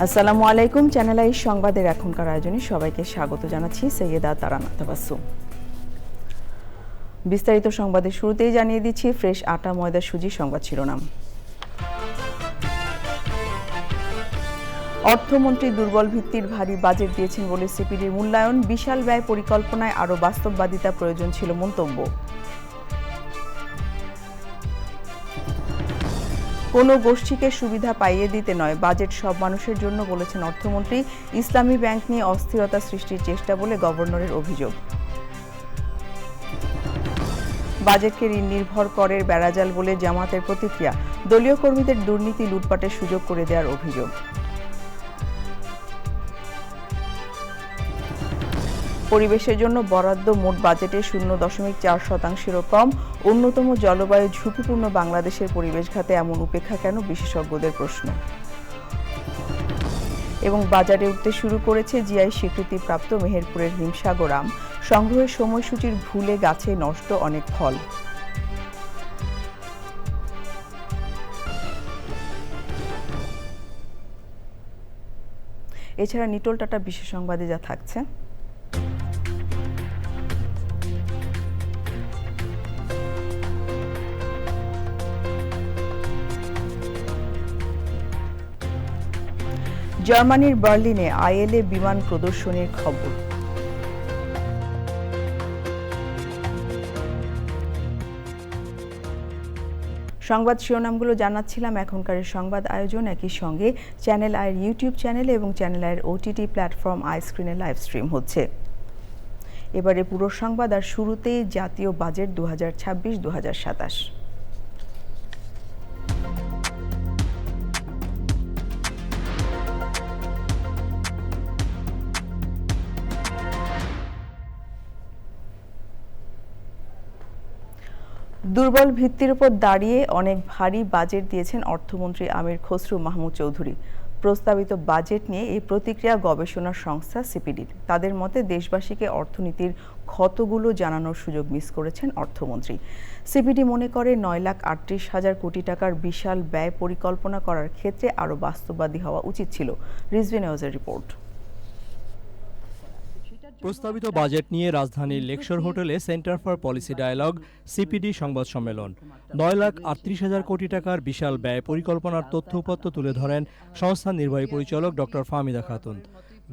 আসসালামু আলাইকুম। Channel I সংবাদের এখনকার আয়োজনে সবাইকে স্বাগত জানাচ্ছি। সৈয়দা তারানা তাবাসসুম। বিস্তারিত সংবাদের শুরুতেই জানিয়ে দিচ্ছি ফ্রেশ আটা ময়দা সুজি সংবাদ শিরোনাম। অর্থমন্ত্রী দুর্বল ভিত্তির ভারী বাজেট দিয়েছেন বলে সিপিডির মূল্যায়ন, বিশাল ব্যয় পরিকল্পনায় আরও বাস্তববাদিতা প্রয়োজন ছিল মন্তব্য। কোনো গোষ্ঠীকে সুবিধা পাইয়ে দিতে নয়, বাজেট সব মানুষের জন্য বলেছেন অর্থমন্ত্রী। ইসলামী ব্যাংক নিয়ে অস্থিরতা সৃষ্টির চেষ্টা বলে গভর্নরের অভিযোগ। বাজেটকে ঋণ নির্ভর করের বেড়াজাল বলে জামাতের প্রতিক্রিয়া, দলীয় কর্মীদের দুর্নীতি লুটপাটের সুযোগ করে দেওয়ার অভিযোগ। পরিবেশের জন্য বরাদ্দ মোট বাজেটের 0.4%-এরও কম। অন্যতম জলবায়ু ঝুঁকিপূর্ণ বাংলাদেশের পরিবেশ খাতে এমন উপেক্ষা কেন, বিশেষজ্ঞদের প্রশ্ন। এবং বাজারে উঠতে শুরু করেছে জিআই স্বীকৃতিপ্রাপ্ত মেহেরপুরের হিমসাগর আম। সংগ্রহের সময়সূচির ভুলে গাছে নষ্ট অনেক ফল। এছাড়া নিটোল টাটা বিশেষ সংবাদে যা থাকছে। জার্মানির বার্লিনে আইএলএ বিমান প্রদর্শনীর খবর। সংবাদ শিরোনামগুলো জানাচ্ছিলাম। এখনকার সংবাদ আয়োজন একই সঙ্গে চ্যানেল আইয়ের ইউটিউব চ্যানেলে এবং চ্যানেল আইয়ের ওটিটি প্ল্যাটফর্ম আই স্ক্রিনে লাইভ স্ট্রিম হচ্ছে। এবারে পুরো সংবাদ, আর শুরুতেই জাতীয় বাজেট 2026-2027। দুর্বল ভিত্তির উপর দাঁড়িয়ে অনেক ভারী বাজেট দিয়েছেন অর্থমন্ত্রী আমির খসরু মাহমুদ চৌধুরী। প্রস্তাবিত বাজেট নিয়ে এই প্রতিক্রিয়া গবেষণা সংস্থা সিপিডির। তাদের মতে দেশবাসীকে অর্থনীতির ক্ষতগুলো জানানোর সুযোগ মিস করেছেন অর্থমন্ত্রী। সিপিডি মনে করে 9,38,000 কোটি টাকার বিশাল ব্যয় পরিকল্পনা করার ক্ষেত্রে আরও বাস্তববাদী হওয়া উচিত ছিল। রিজভি নিউজের রিপোর্ট। প্রস্তাবিত বাজেট নিয়ে রাজধানীর লেকশোর হোটেলে Centre for Policy Dialogue CPD সংবাদ সম্মেলন। 9,38,000 কোটি টাকার বিশাল ব্যয় পরিকল্পনার তথ্য উপাত্ত তুলে ধরেন সংস্থার নির্বাহী পরিচালক ডক্টর ফাহমিদা খাতুন।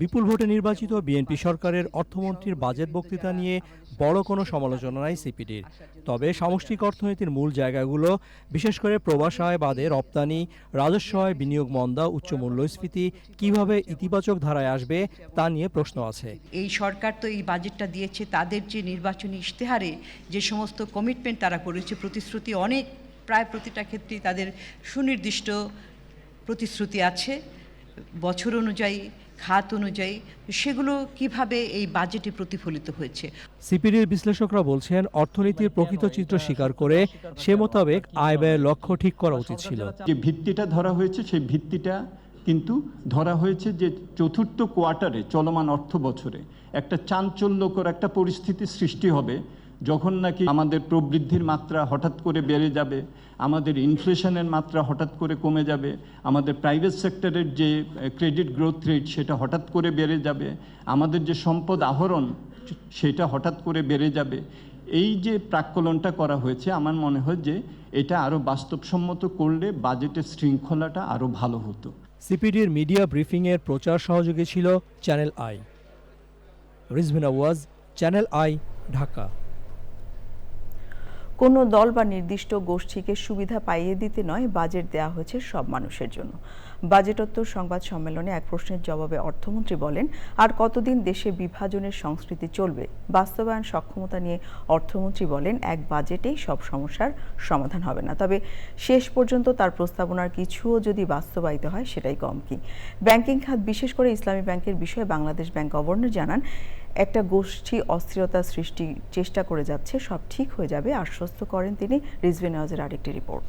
বিপুল ভোটে নির্বাচিত বিএনপি সরকারের অর্থমন্ত্রীর বাজেট বক্তৃতা নিয়ে বড় কোনো সমালোচনা নাই সিপিডির। তবে সামষ্টিক অর্থনীতির মূল জায়গাগুলো, বিশেষ করে প্রবাস আয় বাদে রপ্তানি, রাজস্ব আয়, বিনিয়োগ মন্দা, উচ্চ মূল্যস্ফীতি কিভাবে ইতিবাচক ধারায় আসবে তা নিয়ে প্রশ্ন আছে। এই সরকার তো এই বাজেটটা দিয়েছে, তাদের যে নির্বাচনী ইশতেহারে যে সমস্ত কমিটমেন্ট তারা করেছে, প্রতিশ্রুতি অনেক, প্রায় প্রতিটা ক্ষেত্রেই তাদের সুনির্দিষ্ট প্রতিশ্রুতি আছে বছর অনুযায়ী, খাত অনুযায়ী। সেগুলো কিভাবে এই বাজেটে প্রতিফলিত হয়েছে। সিপিডির বিশ্লেষকরা বলছেন, অর্থনীতির প্রকৃত চিত্র স্বীকার করে সে মোতাবেক আয় ব্যয়ের লক্ষ্য ঠিক করা উচিত ছিল। যে ভিত্তিটা ধরা হয়েছে সেই ভিত্তিটা কিন্তু ধরা হয়েছে যে চতুর্থ কোয়ার্টারে চলমান অর্থ বছরে একটা চাঞ্চল্যকর একটা পরিস্থিতি সৃষ্টি হবে, যখন নাকি আমাদের প্রবৃদ্ধির মাত্রা হঠাৎ করে বেড়ে যাবে, আমাদের ইনফ্লেশনের মাত্রা হঠাৎ করে কমে যাবে, আমাদের প্রাইভেট সেক্টরের যে ক্রেডিট গ্রোথ রেট সেটা হঠাৎ করে বেড়ে যাবে, আমাদের যে সম্পদ আহরণ সেটা হঠাৎ করে বেড়ে যাবে। এই যে প্রাক্কলনটা করা হয়েছে, আমার মনে হয় যে এটা আরও বাস্তবসম্মত করলে বাজেটের শৃঙ্খলাটা আরও ভালো হতো। সিপিডির মিডিয়া ব্রিফিংয়ের প্রচার সহযোগী ছিল চ্যানেল আই। রিজভিনা ওয়াজ, চ্যানেল আই, ঢাকা। কোনো দল বা নির্দিষ্ট গোষ্ঠীকে সুবিধা পাইয়ে দিতে নয়, বাজেট দেওয়া হয়েছে সব মানুষের জন্য। বাজেটোত্তর সংবাদ সম্মেলনে এক প্রশ্নের জবাবে অর্থমন্ত্রী বলেন, আর কতদিন দেশে বিভাজনের সংস্কৃতি চলবে। বাস্তবায়ন সক্ষমতা নিয়ে অর্থমন্ত্রী বলেন, এক বাজেটেই সব সমস্যার সমাধান হবে না, তবে শেষ পর্যন্ত তার প্রস্তাবনার কিছুও যদি বাস্তবায়িত হয় সেটাই কম কি। ব্যাংকিং খাত, বিশেষ করে ইসলামী ব্যাংকের বিষয়ে বাংলাদেশ ব্যাংক গভর্নর জানান, একটা গোষ্ঠী অস্থিরতা সৃষ্টির চেষ্টা করে যাচ্ছে, সব ঠিক হয়ে যাবে আশ্বস্ত করেন তিনি। রিজভি নিউজের আরেকটি রিপোর্ট।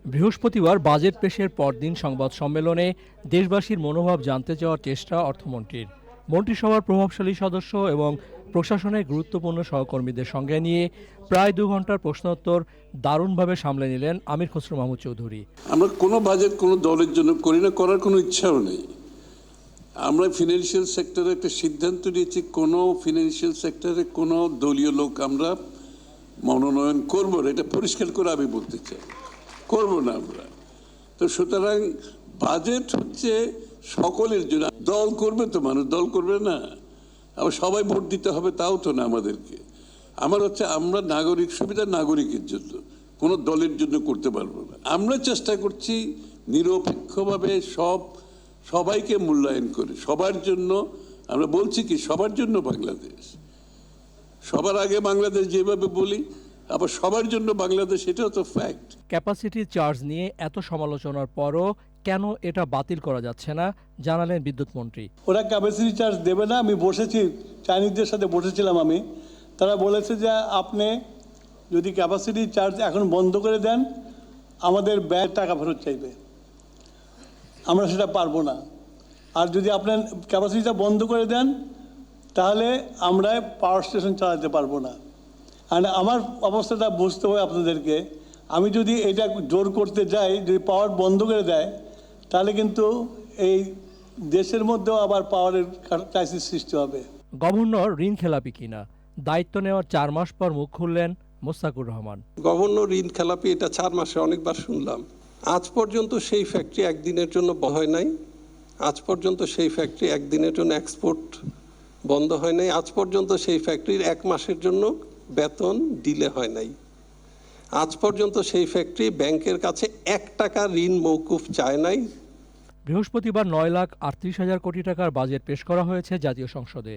বৃহস্পতিবার বাজেট পেশের পরদিন সংবাদ সম্মেলনে দেশবাসীর মনোভাব জানতে চাওয়ার চেষ্টা অর্থমন্ত্রীর। মন্ত্রিসভার প্রভাবশালী সদস্য এবং প্রশাসনের গুরুত্বপূর্ণ সহকর্মীদের সঙ্গে নিয়ে প্রায় 2 ঘন্টার প্রশ্নোত্তর দারুণভাবে সামলে নিলেন আমির খসরু মাহমুদ চৌধুরী। আমরা কোনো বাজেট কোনো দলের জন্য করি না, করার কোনো ইচ্ছাও নেই। আমরা ফিনান্সিয়াল সেক্টরে একটা সিদ্ধান্ত নিয়েছি, কোনো ফিনান্সিয়াল সেক্টরে কোনো দলীয় লোক আমরা মনোনয়ন করবো না, এটা পরিষ্কার করে আমি বলতে চাই, করবো না আমরা। তো সুতরাং বাজেট হচ্ছে সকলের জন্য। দল করবে তো মানুষ, দল করবে না, আবার সবাই ভোট দিতে হবে তাও তো না আমাদেরকে। আমার হচ্ছে আমরা নাগরিক সুবিধা নাগরিকের জন্য, কোনো দলের জন্য করতে পারবো না। আমরা চেষ্টা করছি নিরপেক্ষভাবে সবাইকে মূল্যায়ন করে সবার জন্য। আমরা বলছি কি সবার জন্য বাংলাদেশ, সবার আগে বাংলাদেশ যেভাবে বলি, আবার সবার জন্য বাংলাদেশ, এটাও তো ফ্যাক্ট। ক্যাপাসিটি চার্জ নিয়ে এত সমালোচনার পরও কেন এটা বাতিল করা যাচ্ছে না জানালেন বিদ্যুৎ মন্ত্রী। ওরা ক্যাপাসিটি চার্জ দেবে না। আমি বসেছি, চাইনিজদের সাথে বসেছিলাম আমি, তারা বলেছে যে আপনি যদি ক্যাপাসিটি চার্জ এখন বন্ধ করে দেন আমাদের ব্যয় টাকা ফেরত চাইবে, আমরা সেটা পারবো না। আর যদি আপনার ক্যাপাসিটিটা বন্ধ করে দেন তাহলে আমরা পাওয়ার স্টেশন চালাতে পারবো না। আর আমার অবস্থাটা বুঝতে হবে আপনাদেরকে। আমি যদি এটা জোর করতে যাই, যদি পাওয়ার বন্ধ করে দেয়, তাহলে কিন্তু এই দেশের মধ্যেও আবার পাওয়ারের ক্রাইসিস সৃষ্টি হবে। গভর্নর ঋণ খেলাপি কিনা, দায়িত্ব নেওয়ার 4 মাস পর মুখ খুললেন মোস্তাকুর রহমান। গভর্নর ঋণ খেলাপি, এটা 4 মাসে অনেকবার শুনলাম। আজ পর্যন্ত সেই ফ্যাক্টরি একদিনের জন্য হয় নাই, আজ পর্যন্ত সেই ফ্যাক্টরি একদিনের জন্য এক্সপোর্ট বন্ধ হয় নাই, আজ পর্যন্ত সেই ফ্যাক্টরির 1 মাসের জন্য বেতন ডিলে হয় নাই, আজ পর্যন্ত সেই ফ্যাক্টরি ব্যাংকের কাছে 1 টাকা ঋণ মওকুফ চায় নাই। বৃহস্পতিবার 9,38,000 কোটি টাকার বাজেট পেশ করা হয়েছে জাতীয় সংসদে।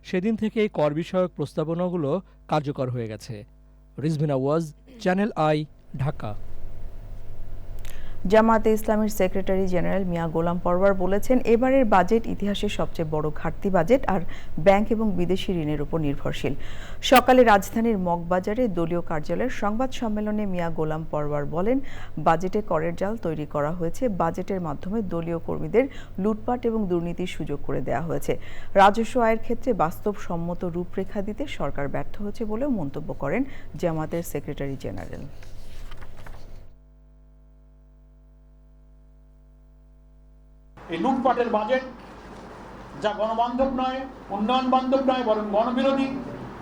সেদিন থেকেই কর বিষয়ক প্রস্তাবনাগুলো কার্যকর হয়ে গেছে। রিজভিনা ওয়াজ, চ্যানেল আই, ঢাকা। জামায়াতে ইসলামীর সেক্রেটারি জেনারেল মিয়া গোলাম পরওয়ার বলেছেন, এবারের বাজেট ইতিহাসের সবচেয়ে বড় ঘাটতি বাজেট আর ব্যাংক এবং বিদেশি ঋণের উপর নির্ভরশীল। সকালে রাজধানীর মগবাজারে দলীয় কার্যালয়ের সংবাদ সম্মেলনে মিয়া গোলাম পরওয়ার বলেন, বাজেটে করের জাল তৈরি করা হয়েছে। বাজেটের মাধ্যমে দলীয় কর্মীদের লুটপাট এবং দুর্নীতির সুযোগ করে দেওয়া হয়েছে। রাজস্ব আয়ের ক্ষেত্রে বাস্তবসম্মত রূপরেখা দিতে সরকার ব্যর্থ হয়েছে বলেও মন্তব্য করেন জামায়াতের সেক্রেটারি জেনারেল। এই লুটপাটের বাজেট, যা গণবান্ধব নয়, উন্নয়ন বান্ধব নয়, বরং গণবিরোধী,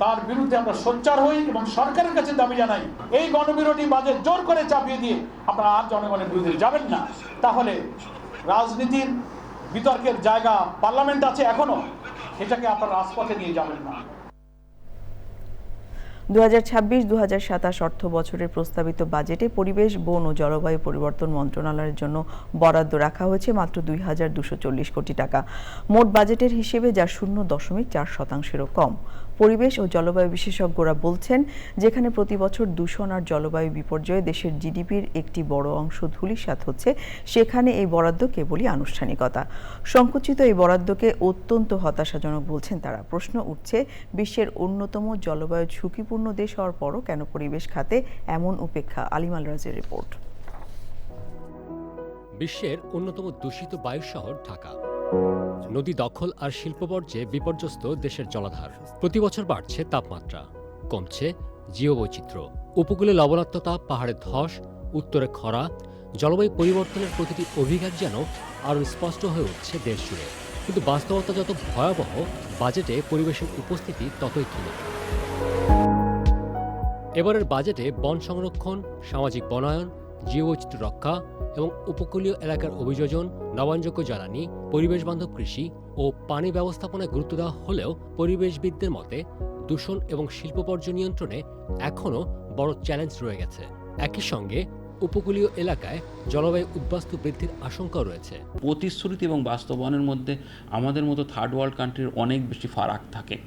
তার বিরুদ্ধে আমরা সোচ্চার হই এবং সরকারের কাছে দাবি জানাই, এই গণবিরোধী বাজেট জোর করে চাপিয়ে দিয়ে আপনারা আর জনগণের বিরুদ্ধে যাবেন না। তাহলে রাজনীতির বিতর্কের জায়গা পার্লামেন্ট আছে এখনো, এটাকে আপনারা রাজপথে নিয়ে যাবেন না। 2026-2027 অর্থ বছরের প্রস্তাবিত বাজেটে পরিবেশ, বন ও জলবায়ু পরিবর্তন মন্ত্রণালয়ের জন্য বরাদ্দ রাখা হয়েছে মাত্র 2,240 কোটি টাকা। মোট বাজেটের হিসেবে যা 0.4%-এরও কম। পরিবেশ ও জলবায়ু বিশেষজ্ঞরা বলছেন, যেখানে প্রতি বছর দূষণ আর জলবায়ু বিপর্যয়ে দেশের জিডিপির একটি বড় অংশ ধূলিসাৎ হচ্ছে, সেখানে এই বরাদ্দ কেবলই আনুষ্ঠানিকতা। সংকুচিত এই বরাদ্দকে অত্যন্ত হতাশাজনক বলছেন তারা। প্রশ্ন উঠছে, বিশ্বের অন্যতম জলবায়ু ঝুঁকিপূর্ণ দেশ হওয়ার পরও কেন পরিবেশ খাতে এমন উপেক্ষা? আলিম আল রাজের রিপোর্ট। বিশ্বের অন্যতম দূষিত বায়ু শহর ঢাকা। নদী দখল আর শিল্পবর্জ্যে বিপর্যস্ত দেশের জলাধার। প্রতি বছর বাড়ছে তাপমাত্রা, কমছে জীববৈচিত্র্য। উপকূলে লবণাক্ততা, পাহাড়ে ধস, উত্তরে খরা, জলবায়ু পরিবর্তনের প্রতিটি অভিঘাত যেন আরও স্পষ্ট হয়ে উঠছে দেশ জুড়ে। কিন্তু বাস্তবতা যত ভয়াবহ, বাজেটে পরিবেশের উপস্থিতি ততই ক্ষীণ। এবারের বাজেটে বন সংরক্ষণ, সামাজিক বনায়ন, জীববৈচিত্র্য রক্ষা এবং উপকূলীয় এলাকার অভিযোজন, নবায়নযোগ্য জ্বালানি, পরিবেশ বান্ধব কৃষি ও পানি ব্যবস্থাপনায় গুরুত্ব দেওয়া হলেও পরিবেশবিদদের মতে দূষণ এবং শিল্পবর্জ্য নিয়ন্ত্রণে এখনও বড় চ্যালেঞ্জ রয়ে গেছে। একই সঙ্গে উপকূলীয় এলাকায় জলবায়ু উদ্বাস্তু বৃদ্ধির আশঙ্কাও রয়েছে। প্রতিশ্রুতি এবং বাস্তবায়নের মধ্যে আমাদের মতো থার্ড ওয়ার্ল্ড কান্ট্রির অনেক বেশি ফারাক থাকে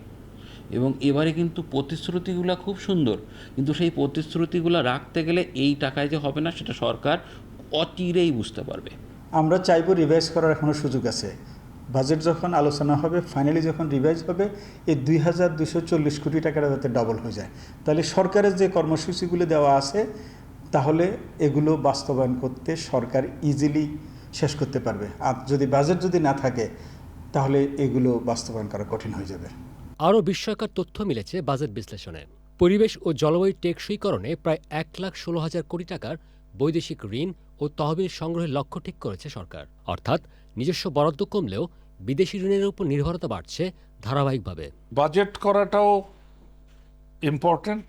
এবং এবারে কিন্তু প্রতিশ্রুতিগুলো খুব সুন্দর, কিন্তু সেই প্রতিশ্রুতিগুলো রাখতে গেলে এই টাকায় যে হবে না সেটা সরকার অচিরেই বুঝতে পারবে। আমরা চাইবো রিভাইজ করার এখনও সুযোগ আছে। বাজেট যখন আলোচনা হবে, ফাইনালি যখন রিভাইজ হবে, এই 2,240 কোটি টাকাটা যাতে ডবল হয়ে যায়, তাহলে সরকারের যে কর্মসূচিগুলো দেওয়া আছে তাহলে এগুলো বাস্তবায়ন করতে সরকার ইজিলি শেষ করতে পারবে। আর যদি বাজেট যদি না থাকে তাহলে এগুলো বাস্তবায়ন করা কঠিন হয়ে যাবে। আরও বিস্ময়কর তথ্য মিলেছে বাজেট বিশ্লেষণে। পরিবেশ ও জলবায়ু টেকসইকরণে প্রায় 1,16,000 কোটি টাকার বৈদেশিক ঋণ ও তহবিল সংগ্রহের লক্ষ্য ঠিক করেছে সরকার। অর্থাৎ নিজস্ব বরাদ্দ কমলেও বিদেশি ঋণের উপর নির্ভরতা বাড়ছে ধারাবাহিকভাবে। বাজেট করাটাও ইম্পর্টেন্ট,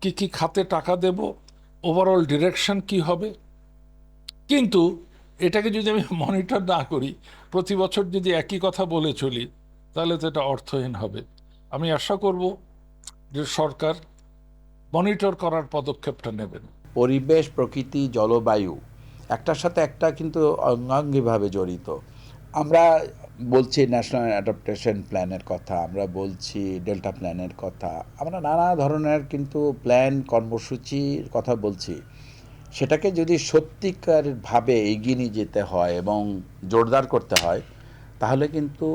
কি খাতে টাকা দেব, ওভারঅল ডিরেকশন কি হবে। কিন্তু এটাকে যদি আমি মনিটর না করি, প্রতি বছর যদি একই কথা বলে চলি, তাহলে তো এটা অর্থহীন হবে। আমি আশা করব যে সরকার মনিটর করার পদক্ষেপটা নেবেন। পরিবেশ, প্রকৃতি, জলবায়ু একটার সাথে একটা কিন্তু অঙ্গাঙ্গিভাবে জড়িত। আমরা বলছি ন্যাশনাল অ্যাডাপ্টেশন প্ল্যানের কথা, আমরা বলছি ডেল্টা প্ল্যানের কথা, আমরা নানা ধরনের কিন্তু প্ল্যান কর্মসূচির কথা বলছি। সেটাকে যদি সত্যিকারভাবে এগিয়ে নিয়ে যেতে হয় এবং জোরদার করতে হয়, তাহলে কিন্তু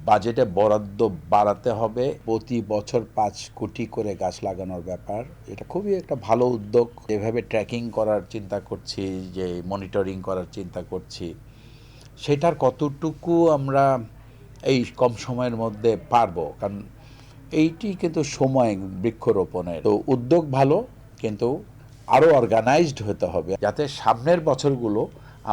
বাজেটে বরাদ্দ বাড়াতে হবে। প্রতি বছর 5 কোটি করে গাছ লাগানোর ব্যাপার, এটা খুবই একটা ভালো উদ্যোগ। এভাবে ট্র্যাকিং করার চিন্তা করছি, যে মনিটরিং করার চিন্তা করছি, সেটার কতটুকু আমরা এই কম সময়ের মধ্যে পারবো, কারণ এইটি কিন্তু সময় বৃক্ষরোপণের। তো উদ্যোগ ভালো, কিন্তু আরও অর্গানাইজড হতে হবে, যাতে সামনের বছরগুলো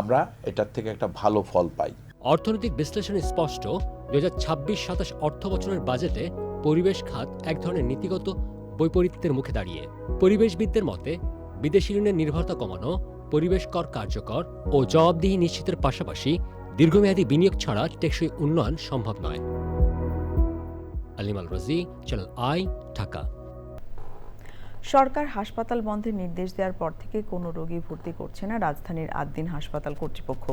আমরা এটার থেকে একটা ভালো ফল পাই। অর্থনৈতিক বিশ্লেষণে স্পষ্ট 2026-27 অর্থ বছরের বাজেটে পরিবেশ খাত এক ধরনের নীতিগত বৈপরীত্যের মুখে দাঁড়িয়ে। পরিবেশবিদদের মতে বিদেশি ঋণের নির্ভরতা কমানো, পরিবেশ কর কার্যকর ও জবাবদিহি নিশ্চিতের পাশাপাশি দীর্ঘমেয়াদী বিনিয়োগ ছাড়া টেকসই উন্নয়ন সম্ভব নয়। আলিমাল রাজি, চ্যানেল আই, ঢাকা। সরকার হাসপাতাল বন্ধের নির্দেশ দেওয়ার পর থেকে কোনো রোগী ভর্তি করছে না রাজধানীর আদ্দিন হাসপাতাল কর্তৃপক্ষ।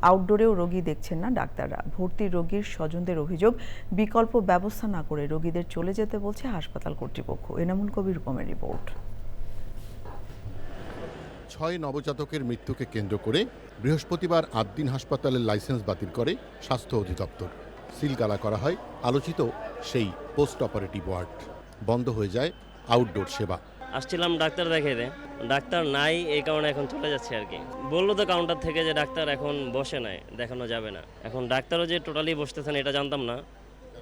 আউটডোরেও রোগী দেখছেন না ডাক্তাররা। ভর্তি রোগীর স্বজনদের অভিযোগ, বিকল্প ব্যবস্থা না করে রোগীদের চলে যেতে বলছে হাসপাতাল কর্তৃপক্ষ। এনামুল কবির রূপমের রিপোর্ট। 6 নবজাতকের মৃত্যুকে কেন্দ্র করে বৃহস্পতিবার আদ্দিন হাসপাতালের লাইসেন্স বাতিল করে স্বাস্থ্য অধিদপ্তর। সিলগালা করা হয় আলোচিত সেই পোস্ট অপারেটিভ ওয়ার্ড। বন্ধ হয়ে যায় আউটডোর সেবা। আসছিলাম ডাক্তার দেখাইতে, ডাক্তার নাই, এই কারণে এখন চলে যাচ্ছে আর কি। বললো তো কাউন্টার থেকে যে ডাক্তার এখন বসে নাই, দেখানো যাবে না। এখন ডাক্তারও যে টোটালি বসতেছেন এটা জানতাম না,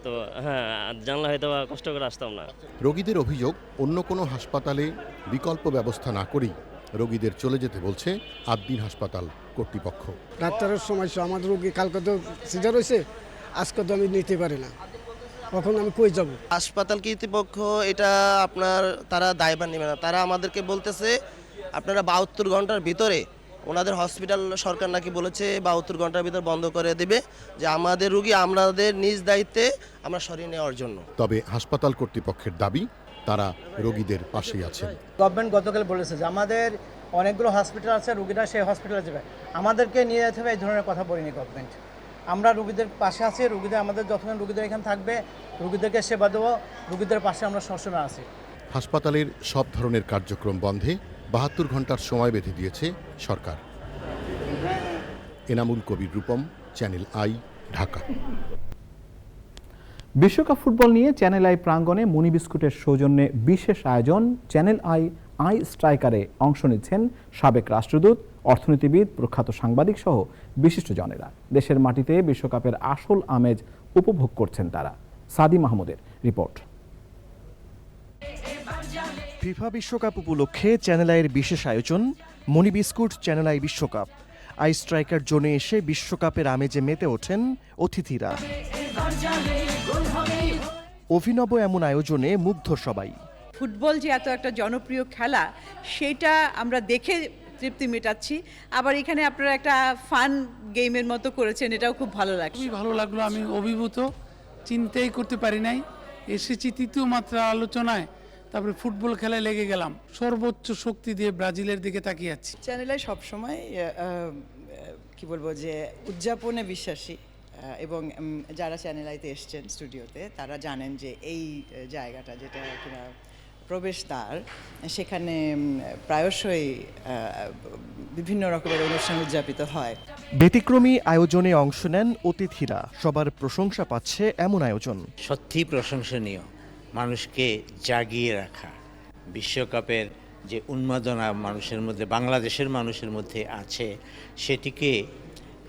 তো হ্যাঁ জানলে হয়তো কষ্ট করে আসতাম না। রোগীদের অভিযোগ, অন্য কোনো হাসপাতালে বিকল্প ব্যবস্থা না করেই রোগীদের চলে যেতে বলছে আদ্দিন হাসপাতাল কর্তৃপক্ষ। ডাক্তারের সমস্যা, আমার রোগী কালকে তো সিজার হয়েছে, আজকে তো আমি নিতে পারি না, কখন আমি কই যাব। হাসপাতাল কর্তৃপক্ষ এটা তারা দায়ভার নেবে না। তারা আমাদেরকে বলতেছে আপনারা 72 ঘন্টার ভিতরে, ওনাদের হসপিটাল সরকার নাকি বলেছে 72 ঘন্টার ভিতর বন্ধ করে দেবে, যে আমাদের রোগী আমাদের নিজ দায়িত্বে আমরা সরিয়ে নেওয়ার জন্য। তবে হাসপাতাল কর্তৃপক্ষের দাবি, তারা রোগীদের পাশেই আছেন। গভর্নমেন্ট গতকাল বলেছে যে আমাদের অনেকগুলো হসপিটাল আছে, রোগীরা সেই হসপিটালে যাবে, আমাদেরকে নিয়ে যেতে হবে, এই ধরনের কথা বলিনি গভর্নমেন্ট। আমরা রোগীদের পাশে আছি, রোগীদের আমাদের যতক্ষণ রোগীদের এখানে থাকবে, রোগীদেরকে সেবা দেবো, রোগীদের পাশে আমরা সবসময় আছি। হাসপাতালের সব ধরনের কার্যক্রম বন্ধে 72 ঘন্টার সময় বেঁধে দিয়েছে সরকার। Enamul Kabir Rupam, channel I, Dhaka. বিশ্বকাপ ফুটবল নিয়ে চ্যানেল আই প্রাঙ্গণে মনি বিস্কুটের সৌজন্যে বিশেষ আয়োজন। চ্যানেল আই স্ট্রাইকারে অংশ নিচ্ছেন সাবেক রাষ্ট্রদূত, অর্থনীতিবিদ, প্রখ্যাত সাংবাদিক সহ বিশিষ্টজনেরা। দেশের মাটিতে বিশ্বকাপের আসল আমেজ উপভোগ করছেন তারা। সাদি মাহমুদের রিপোর্ট। ফিফা বিশ্বকাপ উপলক্ষে চ্যানেল আইয়ের বিশেষ আয়োজন মনি বিস্কুট চ্যানেল আই বিশ্বকাপ। আই স্ট্রাইকার জোনে এসে বিশ্বকাপের আমেজে মেতে ওঠেন অতিথিরা। অভিনব এমন আয়োজনে মুগ্ধ সবাই। ফুটবল যে এত একটা জনপ্রিয় খেলা, সেটা আমরা দেখে তৃপ্তি মেটাচ্ছি। আবার এখানে আপনারা একটা ফান গেমের মতো করেছেন, এটাও খুব ভালো লাগছে। খুবই ভালো লাগলো, আমি অভিভূত, চিন্তাই করতে পারি নাই। এসেছি তৃতীয় মাত্রা আলোচনায়, তারপরে ফুটবল খেলায় লেগে গেলাম, সর্বোচ্চ শক্তি দিয়ে ব্রাজিলের দিকে তাকিয়ে আছি। চ্যানেলে সবসময় কি বলবো যে উদযাপনে বিশ্বাসী, এবং যারা চ্যানেল আইতে এসছেন স্টুডিওতে তারা জানেন যে এই জায়গাটা যেটা কিনা প্রবেশদ্বার, সেখানে প্রায়শই বিভিন্ন রকমের অনুষ্ঠান উদযাপিত হয়। ব্যতিক্রমী আয়োজনে অংশ নেন অতিথিরা। সবার প্রশংসা পাচ্ছে এমন আয়োজন। সত্যি প্রশংসনীয়, মানুষকে জাগিয়ে রাখা, বিশ্বকাপের যে উন্মাদনা মানুষের মধ্যে, বাংলাদেশের মানুষের মধ্যে আছে, সেটিকে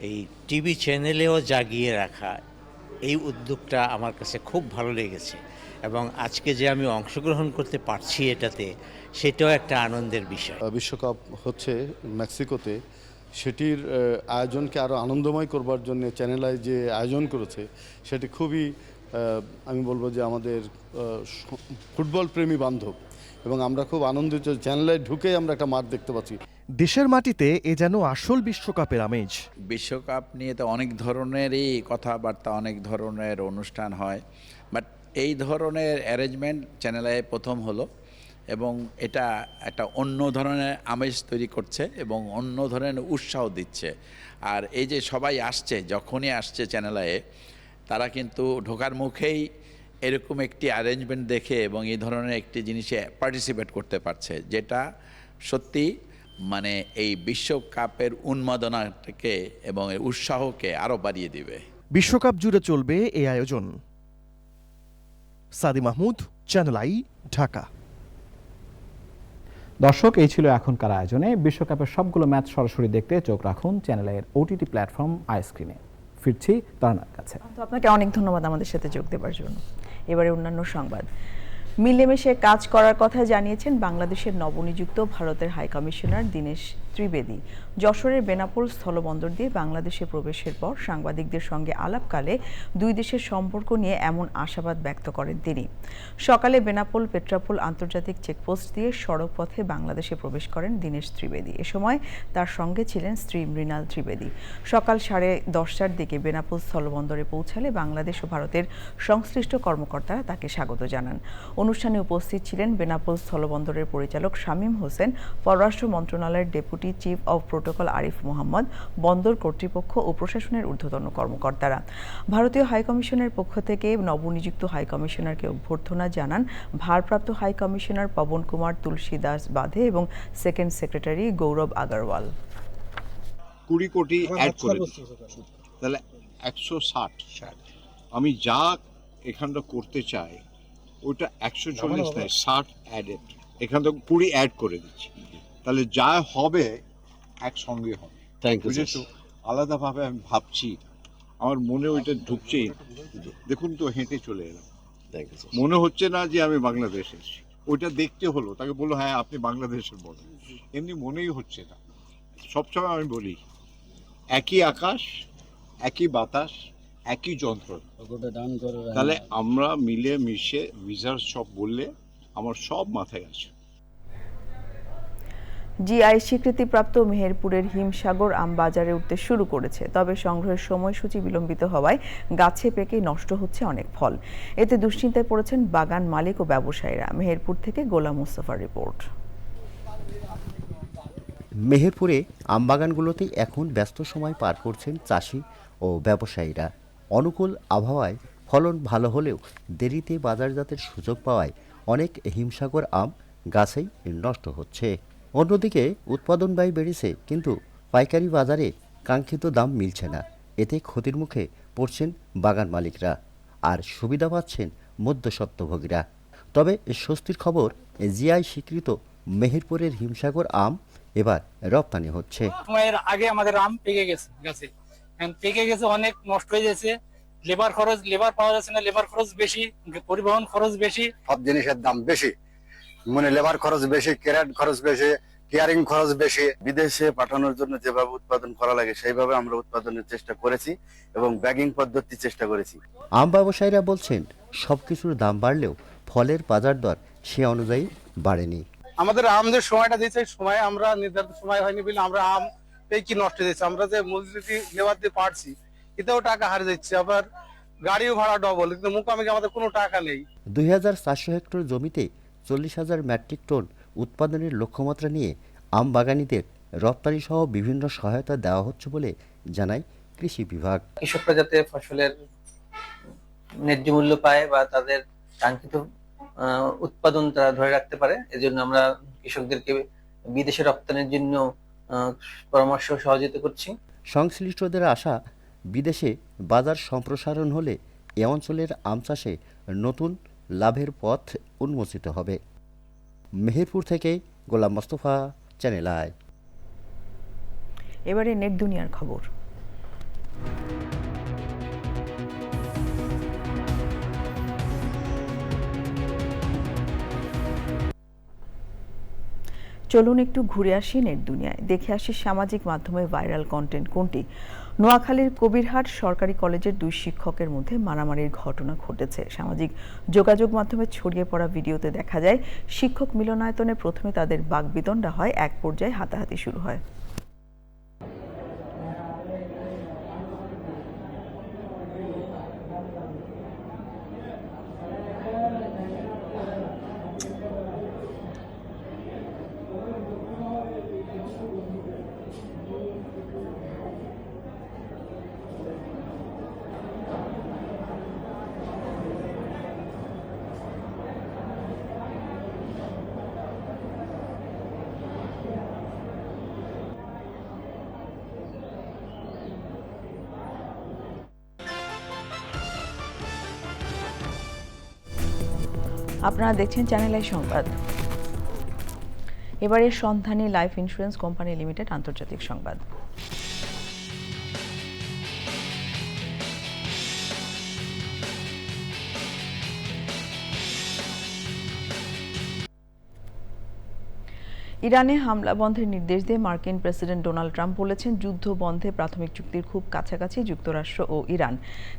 এই টিভি চ্যানেলেও জাগিয়ে রাখা, এই উদ্যোগটা আমার কাছে খুব ভালো লেগেছে এবং আজকে যে আমি অংশগ্রহণ করতে পারছি এটাতে, সেটাও একটা আনন্দের বিষয়। বিশ্বকাপ হচ্ছে মেক্সিকোতে, সেটির আয়োজনকে আরও আনন্দময় করবার জন্য চ্যানেল আই যে আয়োজন করেছে সেটি খুবই আমি বলবো যে আমাদের ফুটবল প্রেমী বান্ধব, এবং আমরা খুব আনন্দিত। চ্যানেল আই ঢুকেই আমরা একটা মাঠ দেখতে পাচ্ছি। দেশের মাটিতে এ যেন আসল বিশ্বকাপের আমেজ। বিশ্বকাপ নিয়ে তো অনেক ধরনেরই কথাবার্তা, অনেক ধরনের অনুষ্ঠান হয়, বাট এই ধরনের অ্যারেঞ্জমেন্ট চ্যানেল আই প্রথম হলো, এবং এটা একটা অন্য ধরনের আমেজ তৈরি করছে এবং অন্য ধরনের উৎসাহ দিচ্ছে। আর এই যে সবাই আসছে, যখনই আসছে চ্যানেল আইয়ে, তারা কিন্তু ঢোকার মুখেই এরকম একটি অ্যারেঞ্জমেন্ট দেখে এবং এই ধরনের একটি জিনিসে পার্টিসিপেট করতে পারছে, যেটা সত্যি মানে এই বিশ্বকাপের উন্মাদনাটাকে এবং এই উৎসাহকে আরও বাড়িয়ে দিবে। বিশ্বকাপ জুড়ে চলবে এই আয়োজন। সাদি মাহমুদ, চ্যানেল আই, ঢাকা। দর্শক, এই ছিল এখনকার আয়োজনে। বিশ্বকাপের সবগুলো ম্যাচ সরাসরি দেখতে চোখ রাখুন চ্যানেলের ওটিটি প্ল্যাটফর্ম আইস্ক্রিনে। ফিরছি তারানার কাছে। তো আপনাকে অনেক ধন্যবাদ আমাদের সাথে যোগ দেওয়ার জন্য। এবারে অন্যান্য সংবাদ। মিলেমিশে কাজ করার কথা জানিয়েছেন বাংলাদেশের নবনিযুক্ত ভারতের হাইকমিশনার দীনেশ ত্রিবেদী। যশোরের বেনাপোল স্থলবন্দর দিয়ে বাংলাদেশে প্রবেশের পর সাংবাদিকদের সঙ্গে আলাপকালে দুই দেশের সম্পর্ক নিয়ে এমন আশাবাদ ব্যক্ত করেন তিনি। সকালে বেনাপোল পেট্রাপোল আন্তর্জাতিক চেকপোস্ট দিয়ে সড়ক পথে বাংলাদেশে প্রবেশ করেন দীনেশ ত্রিবেদী। এ সময় তার সঙ্গে ছিলেন স্ত্রী মৃণাল ত্রিবেদী। সকাল 10:30টার দিকে বেনাপোল স্থলবন্দরে পৌঁছালে বাংলাদেশ ও ভারতের সংশ্লিষ্ট কর্মকর্তারা তাকে স্বাগত জানান। অনুষ্ঠানে উপস্থিত ছিলেন বেনাপোল স্থলবন্দরের পরিচালক শামীম হোসেন, পররাষ্ট্র মন্ত্রণালয়ের deputy chief of protocol Arif Mohammad, বন্দর কর্তৃপক্ষ ও প্রশাসনের ঊর্ধ্বতন কর্মকর্তারা। ভারতীয় হাইকমিশনের পক্ষ থেকে নবনিযুক্ত হাইকমিশনারকে অভ্যর্থনা জানান ভারপ্রাপ্ত হাইকমিশনার পবন কুমার তুলসীদাস বাধে এবং সেকেন্ড সেক্রেটারি গৌরব আগারওয়াল। 20 কোটি অ্যাড করে তাহলে 160। আমি যা এখানটা করতে চাই ওইটা 140 নয়, 60 অ্যাডেড। এখান থেকে 20 অ্যাড করে দিচ্ছি, তাহলে যা হবে একসঙ্গে হবে। বুঝেছো, আলাদাভাবে আমি ভাবছি, আমার মনে ওইটা ঢুকছেই। দেখুন তো, হেঁটে চলে এলাম, মনে হচ্ছে না যে আমি বাংলাদেশ এসেছি। ওইটা দেখতে হলো, তাকে বললো হ্যাঁ আপনি বাংলাদেশের বলেন, এমনি মনেই হচ্ছে না। সবসময় আমি বলি একই আকাশ, একই বাতাস, একই যন্ত্র। তাহলে আমরা মিলে মিশে ভিসার সব বললে আমার সব মাথায় আছে। জিআই স্বীকৃতিপ্রাপ্ত মেহেরপুরের হিমসাগর আম বাজারে উঠতে শুরু করেছে, তবে সংগ্রহের সময়সূচি বিলম্বিত হওয়ায় গাছে পেকে নষ্ট হচ্ছে অনেক ফল। এতে দুশ্চিন্তায় পড়েছেন বাগান মালিক ও ব্যবসায়ীরা। মেহেরপুর থেকে গোলাম মুস্তাফার রিপোর্ট। মেহেরপুরে আমবাগানগুলোতেই এখন ব্যস্ত সময় পার করছেন চাষি ও ব্যবসায়ীরা। অনুকূল আবহাওয়ায় ফলন ভালো হলেও দেরিতে বাজারজাতের সুযোগ পাওয়ায় অনেক হিমসাগর আম গাছেই নষ্ট হচ্ছে। অন্যদিকে উৎপাদন ব্যয় বেড়েছে, কিন্তু পাইকারি বাজারে কাঙ্ক্ষিত দাম মিলছে না। এতে ক্ষতির মুখে পড়ছেন বাগান মালিকরা, আর সুবিধা পাচ্ছেন মধ্যস্বত্বভোগীরা। তবে স্বস্তির খবর, জিআই স্বীকৃত মেহেরপুরের হিমসাগর আম এবার রপ্তানি হচ্ছে। সময়ের আগে আমাদের আম পেকে গেছে, গাছে পেকে গেছে, অনেক নষ্ট হয়ে গেছে। লেবার পাওয়া যাচ্ছে না, লেবার খরচ বেশি, পরিবহন খরচ বেশি, সব জিনিসের দাম বেশি, মানে লেবার খরচ বেশি, ক্যারেট খরচ বেশি, কেয়ারিং খরচ বেশি। বিদেশে পাঠানোর জন্য যেভাবে উৎপাদন করা লাগে সেইভাবে আমরা উৎপাদনের চেষ্টা করেছি এবং ব্যাগিং পদ্ধতি চেষ্টা করেছি। আম ব্যবসায়ীরা বলছেন সবকিছুর দাম বাড়লেও ফলের বাজার দর সে অনুযায়ী বাড়েনি। আমাদের আম যে সময়টা দিয়েছে, সময় আমরা নির্ধারিত সময় হয়নি বলে আমরা আম পেয়ে কি নষ্ট হয়েছে। আমরা যে মজুরি লেবার দিয়ে পারছি, এতেও টাকা হারিয়ে যাচ্ছে, আবার গাড়িও ভাড়া ডবল, কিন্তু মুখামুখি আমাদের কোনো টাকা নেই। 2400 হেক্টর জমিতে 40,000 মেট্রিক টন উৎপাদনের লক্ষ্যমাত্রা নিয়ে আম বাগানীদের রপ্তানি সহ বিভিন্ন সহায়তা দেওয়া হচ্ছে বলে জানায় কৃষি বিভাগ। কৃষকরা যাতে ফসলের ন্যায্য মূল্য পায় বা তাদের কাঙ্ক্ষিত উৎপাদন তারা ধরে রাখতে পারে, এজন্য আমরা কৃষকদেরকে বিদেশে রপ্তানির জন্য পরামর্শ সহযোগিতা করছি। সংশ্লিষ্টদের আশা, বিদেশে বাজার সম্প্রসারণ হলে এ অঞ্চলের আম চাষে নতুন লাভের পথ উন্মোচিত হবে। মেহেরপুর থেকে গোলাম মোস্তফা, চ্যানেল আই। এবারে নেট দুনিয়ার খবর। চলুন একটু ঘুরে আসি নেট দুনিয়ায়, দেখে আসি সামাজিক মাধ্যমে ভাইরাল কন্টেন্ট কোনটি। নোয়াখালীর কবিরহাট সরকারি কলেজের 2 শিক্ষকের মধ্যে মারামারির ঘটনা ঘটেছে। সামাজিক যোগাযোগ মাধ্যমে ছড়িয়ে পড়া ভিডিওতে দেখা যায় শিক্ষক মিলনায়তনে প্রথমে তাদের বাকবিতণ্ডা হয়, এক পর্যায়ে হাতাহাতি শুরু হয়। আপনারা দেখছেন চ্যানেল আই সংবাদ। এবারে সন্ধানী লাইফ ইন্স্যুরেন্স কোম্পানি লিমিটেড আন্তর্জাতিক সংবাদ। ইরানে হামলা বন্ধের নির্দেশ দিয়ে মার্কিন প্রেসিডেন্ট ডোনাল্ড ট্রাম্প বলেছেন, যুদ্ধ বন্ধে প্রাথমিক চুক্তির খুব কাছাকাছি যুক্তরাষ্ট্র ও ইরান।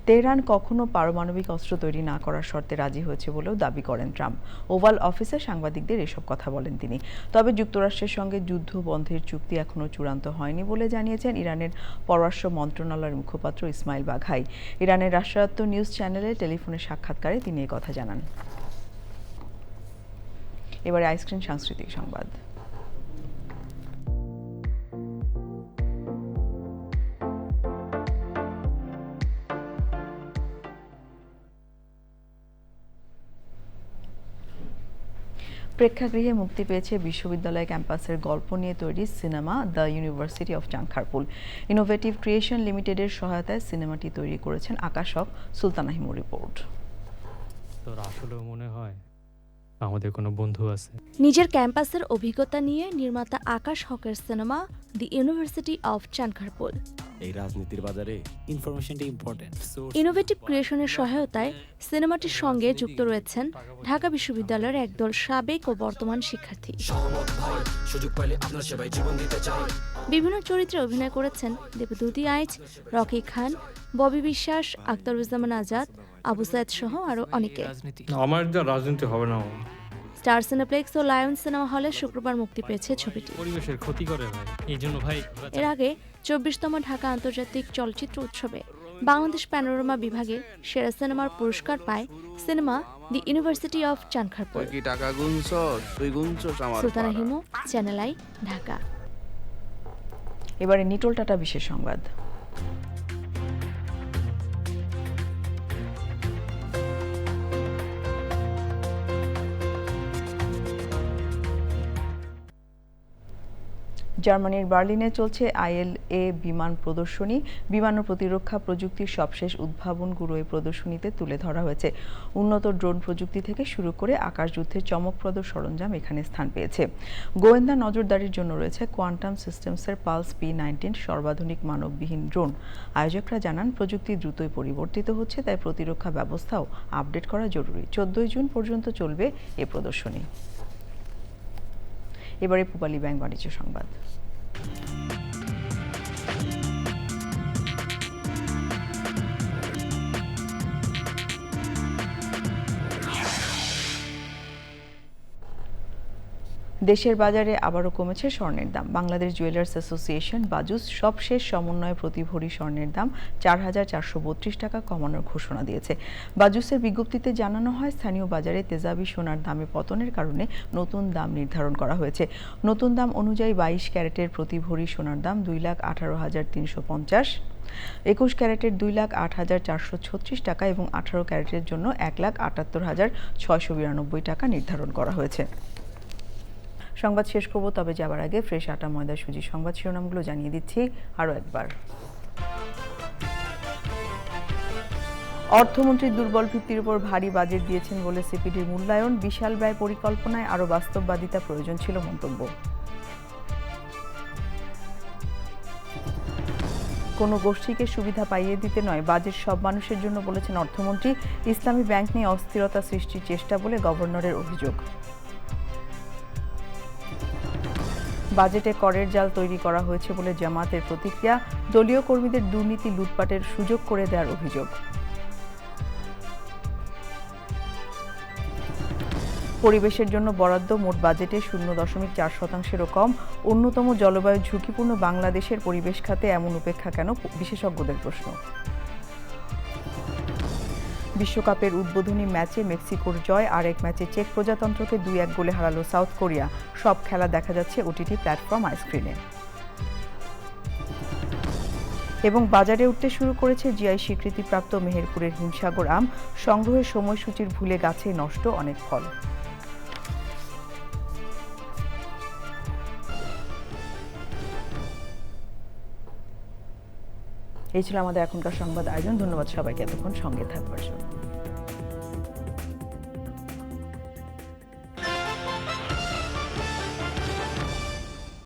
তেহরান কখনো পারমাণবিক অস্ত্র তৈরি না করার শর্তে রাজি হয়েছে বলেও দাবি করেন ট্রাম্প। ওভাল অফিসে সাংবাদিকদের এসব কথা বলেন তিনি। তবে যুক্তরাষ্ট্রের সঙ্গে যুদ্ধ বন্ধের চুক্তি এখনও চূড়ান্ত হয়নি বলে জানিয়েছেন ইরানের পররাষ্ট্র মন্ত্রণালয়ের মুখপাত্র ইসমাইল বাঘাই। ইরানের রাষ্ট্রায়ত্ত নিউজ চ্যানেলে টেলিফোনে সাক্ষাৎকারে তিনি এই কথা জানান। এবারে আইসক্রিম সাংস্কৃতিক সংবাদ। প্রেক্ষাগৃহে মুক্তি পেয়েছে বিশ্ববিদ্যালয় ক্যাম্পাসের গল্প নিয়ে তৈরি cinema the university of Chankharpul. Innovative creation লিমিটেডের সহায়তায় সিনেমাটি তৈরি করেছেন আকাশ হক। সুলতানা হিমু রিপোর্ট। তোর আসলে মনে হয় আমাদের কোনো বন্ধু আছে। নিজের ক্যাম্পাসের অভিজ্ঞতা নিয়ে নির্মাতা আকাশ হকের cinema the university of Chankharpul. এই রাজনীতির বাজারে ইনফরমেশনটা ইম্পর্টেন্ট। ইনোভেটিভ ক্রিয়েশনের সহায়তায় সিনেমাটির সঙ্গে যুক্ত রয়েছেন ঢাকা বিশ্ববিদ্যালয়ের একদল সাবেক ও বর্তমান শিক্ষার্থী। বিভিন্ন চরিত্রে অভিনয় করেছেন দেবদূতি আইচ, রকি খান, ববি বিশ্বাস, আখতারুজ্জামান আজাদ, আবু সাইদ সহ আরো অনেকে। আমার রাজনীতি হবে না। স্টার সিনেপ্লেক্স ও লায়ন সিনেমা হলে শুক্রবার মুক্তি পেয়েছে ছবিটি। পরিবেশের ক্ষতি করে ভাই, এইজন্য ভাই। এর আগে 24তম ঢাকা আন্তর্জাতিক চলচ্চিত্র উৎসবে বাংলাদেশ প্যানোরামা বিভাগে সেরা সিনেমার পুরস্কার পায় cinema the university of Chankharpul. Sultana Himu, channel I, Dhaka. এবারে নিটোল টাটা বিশেষ সংবাদ। জার্মানির বার্লিনে চলছে ILA বিমান প্রদর্শনী। বিমান ও প্রতিরক্ষা প্রযুক্তির সবশেষ উদ্ভাবনগুলো এই প্রদর্শনীতে তুলে ধরা হয়েছে। উন্নত ড্রোন প্রযুক্তি থেকে শুরু করে আকাশযুদ্ধের চমকপ্রদ সরঞ্জাম এখানে স্থান পেয়েছে। গোয়েন্দা নজরদারির জন্য রয়েছে কোয়ান্টাম সিস্টেমসের পালস P-19 সর্বাধুনিক মানববিহীন ড্রোন। আয়োজকরা জানান, প্রযুক্তি দ্রুতই পরিবর্তিত হচ্ছে, তাই প্রতিরক্ষা ব্যবস্থাও আপডেট করা জরুরি। 14 জুন পর্যন্ত চলবে এ প্রদর্শনী। এবারে পূবালী ব্যাংক বাণিজ্য সংবাদ। দেশের বাজারে আবারও কমেছে স্বর্ণের দাম। বাংলাদেশ জুয়েলার্স অ্যাসোসিয়েশন বাজুস সবশেষ সমন্বয়ে প্রতি ভরি স্বর্ণের দাম 4,432 টাকা কমানোর ঘোষণা দিয়েছে। বাজুসের বিজ্ঞপ্তিতে জানানো হয়, স্থানীয় বাজারে তেজাবি সোনার দামে পতনের কারণে নতুন দাম নির্ধারণ করা হয়েছে। নতুন দাম অনুযায়ী 22 ক্যারেটের প্রতি ভরি সোনার দাম 2,18,350, 21 ক্যারেটের 2,08,436 টাকা এবং 18 ক্যারেটের জন্য 1,78,692 টাকা নির্ধারণ করা হয়েছে। সংবাদ শেষ করব, তবে যাবার আগে ফ্রেশ আটা ময়দা সুজি সংবাদ শিরোনামগুলো জানিয়ে দিচ্ছি আরও একবার। অর্থমন্ত্রী দুর্বল ভিত্তির উপর ভারী বাজেট দিয়েছেন বলে সিপিডির মূল্যায়ন। বিশাল ব্যয় পরিকল্পনায় আরও বাস্তববাদিতা প্রয়োজন ছিল মন্তব্য। কোনো গোষ্ঠীকে সুবিধা পাইয়ে দিতে নয়, বাজেট সব মানুষের জন্য বলেছেন অর্থমন্ত্রী। ইসলামী ব্যাংক নিয়ে অস্থিরতা সৃষ্টির চেষ্টা বলে গভর্নরের অভিযোগ। বাজেটে করের জাল তৈরি করা হয়েছে বলে জামায়াতের প্রতিক্রিয়া, দলীয় কর্মীদের দুর্নীতি লুটপাটের সুযোগ করে দেওয়ার অভিযোগ। পরিবেশের জন্য বরাদ্দ মোট বাজেটে 0.4%-এরও কম। অন্যতম জলবায়ু ঝুঁকিপূর্ণ বাংলাদেশের পরিবেশ খাতে এমন উপেক্ষা কেন, বিশেষজ্ঞদের প্রশ্ন। বিশ্বকাপের উদ্বোধনী ম্যাচে মেক্সিকোর জয়, আরেক ম্যাচে চেক প্রজাতন্ত্রকে 2-1 গোলে হারালো সাউথ কোরিয়া। সব খেলা দেখা যাচ্ছে ওটিটি প্ল্যাটফর্ম আইস্ক্রিনে। এবং বাজারে উঠতে শুরু করেছে জিআই স্বীকৃতিপ্রাপ্ত মেহেরপুরের হিমসাগর আম। সংগ্রহের সময়সূচির ভুলে গাছে নষ্ট অনেক ফল। এই ছিল আমাদের এখনকার সংবাদ আয়োজন। ধন্যবাদ সবাইকে এতক্ষণ সঙ্গে থাকবার জন্য।